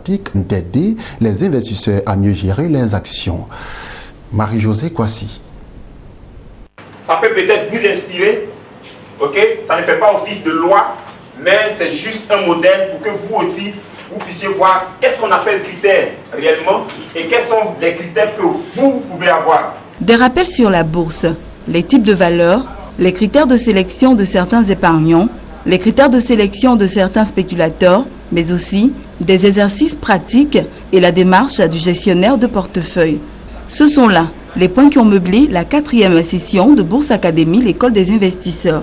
pratique d'aider les investisseurs à mieux gérer leurs actions. Marie-Josée Kwasi. Ça peut peut-être vous inspirer, ok? Ça ne fait pas office de loi, mais c'est juste un modèle pour que vous aussi, vous puissiez voir qu'est-ce qu'on appelle critères réellement et quels sont les critères que vous pouvez avoir. Des rappels sur la bourse, les types de valeurs, les critères de sélection de certains épargnants, les critères de sélection de certains spéculateurs, mais aussi des exercices pratiques et la démarche du gestionnaire de portefeuille. Ce sont là les points qui ont meublé la 4e session de Bourse Academy, l'école des investisseurs.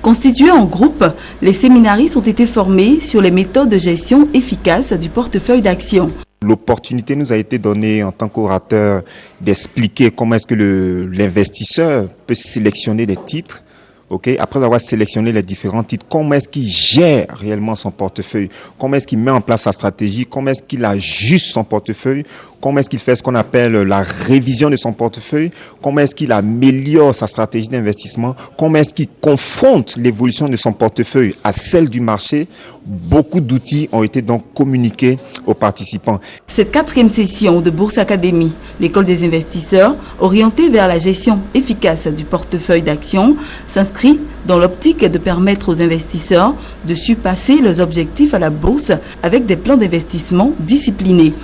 Constitués en groupe, les séminaristes ont été formés sur les méthodes de gestion efficaces du portefeuille d'actions. L'opportunité nous a été donnée en tant qu'orateur d'expliquer comment est-ce que l'investisseur peut sélectionner des titres. Okay. Après avoir sélectionné les différents titres, comment est-ce qu'il gère réellement son portefeuille? Comment est-ce qu'il met en place sa stratégie? Comment est-ce qu'il ajuste son portefeuille? Comment est-ce qu'il fait ce qu'on appelle la révision de son portefeuille? Comment est-ce qu'il améliore sa stratégie d'investissement? Comment est-ce qu'il confronte l'évolution de son portefeuille à celle du marché? Beaucoup d'outils ont été donc communiqués aux participants. Cette 4e session de Bourse Academy, l'école des investisseurs, orientée vers la gestion efficace du portefeuille d'actions, s'inscrit dans l'optique de permettre aux investisseurs de surpasser leurs objectifs à la bourse avec des plans d'investissement disciplinés.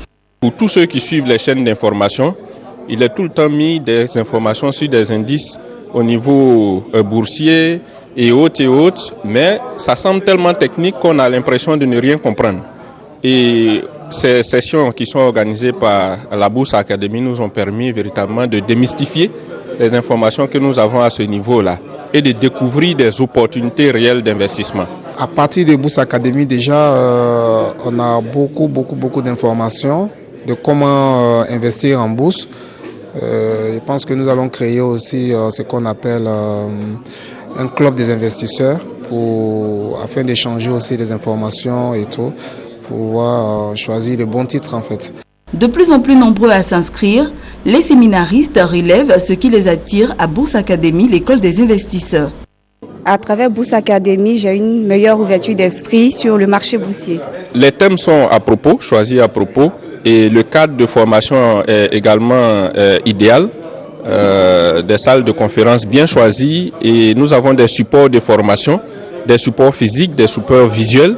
Pour tous ceux qui suivent les chaînes d'information, il est tout le temps mis des informations sur des indices au niveau boursier et autres, mais ça semble tellement technique qu'on a l'impression de ne rien comprendre. Et ces sessions qui sont organisées par la Bourse Academy nous ont permis véritablement de démystifier les informations que nous avons à ce niveau-là et de découvrir des opportunités réelles d'investissement. À partir de Bourse Academy, déjà, on a beaucoup d'informations de comment investir en bourse. Je pense que nous allons créer aussi ce qu'on appelle un club des investisseurs afin d'échanger aussi des informations et tout, pour pouvoir choisir les bons titres en fait. De plus en plus nombreux à s'inscrire, les séminaristes relèvent ce qui les attire à Bourse Academy, l'école des investisseurs. À travers Bourse Academy, j'ai une meilleure ouverture d'esprit sur le marché boursier. Les thèmes sont à propos, choisis à propos, et le cadre de formation est également idéal. Des salles de conférence bien choisies et nous avons des supports de formation, des supports physiques, des supports visuels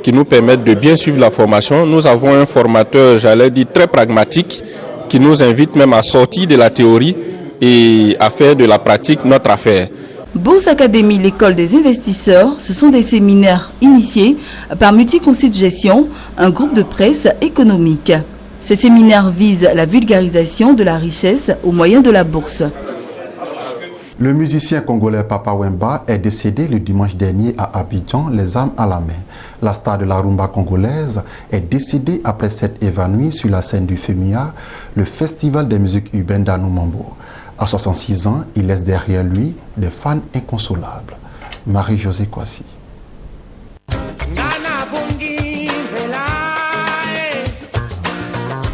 qui nous permettent de bien suivre la formation. Nous avons un formateur, j'allais dire, très pragmatique qui nous invite même à sortir de la théorie et à faire de la pratique notre affaire. Bourse Academy, l'école des investisseurs, ce sont des séminaires initiés par Multiconsult Gestion, un groupe de presse économique. Ces séminaires visent la vulgarisation de la richesse au moyen de la bourse. Le musicien congolais Papa Wemba est décédé le dimanche dernier à Abidjan, les armes à la main. La star de la rumba congolaise est décédée après s'être évanouie sur la scène du FEMIA, le festival des musiques urbaines d'Anoumambo. À 66 ans, il laisse derrière lui des fans inconsolables. Marie-Josée Kwasi.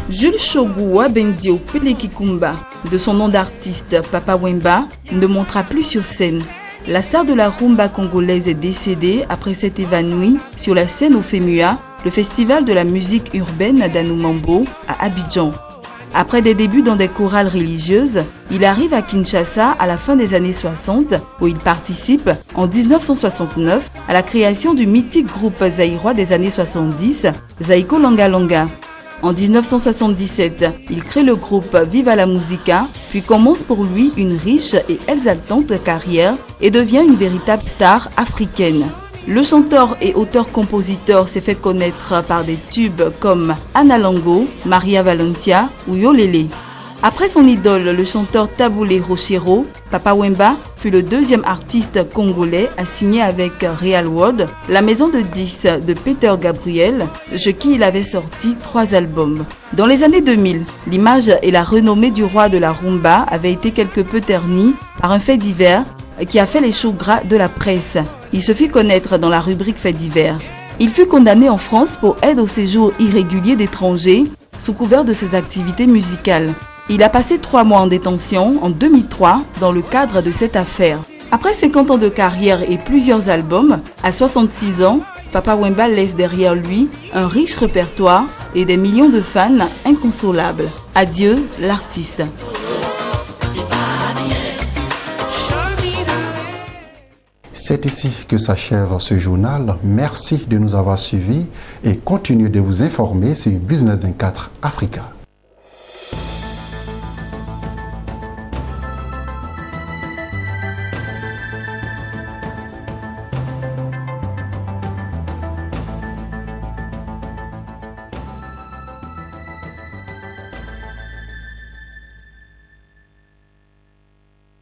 Jules Chogu Wabendio Pelekikumba, de son nom d'artiste Papa Wemba, ne montera plus sur scène. La star de la rumba congolaise est décédée après s'être évanouie sur la scène au FEMUA, le festival de la musique urbaine d'Anoumambo à Abidjan. Après des débuts dans des chorales religieuses, il arrive à Kinshasa à la fin des années 60, où il participe en 1969 à la création du mythique groupe zaïrois des années 70, Zaïko Langa Langa. En 1977, il crée le groupe Viva la Musica, puis commence pour lui une riche et exaltante carrière et devient une véritable star africaine. Le chanteur et auteur-compositeur s'est fait connaître par des tubes comme Analango, Maria Valencia ou Yolele. Après son idole, le chanteur Taboulé Rochero, Papa Wemba fut le deuxième artiste congolais à signer avec Real World, la maison de disques de Peter Gabriel, chez qui il avait sorti 3 albums. Dans les années 2000, l'image et la renommée du roi de la rumba avaient été quelque peu ternies par un fait divers qui a fait les choux gras de la presse. Il se fit connaître dans la rubrique Faits divers. Il fut condamné en France pour aide au séjour irrégulier d'étrangers sous couvert de ses activités musicales. Il a passé 3 mois en détention en 2003 dans le cadre de cette affaire. Après 50 ans de carrière et plusieurs albums, à 66 ans, Papa Wemba laisse derrière lui un riche répertoire et des millions de fans inconsolables. Adieu l'artiste. C'est ici que s'achève ce journal. Merci de nous avoir suivis et continuez de vous informer sur Business 24 Africa.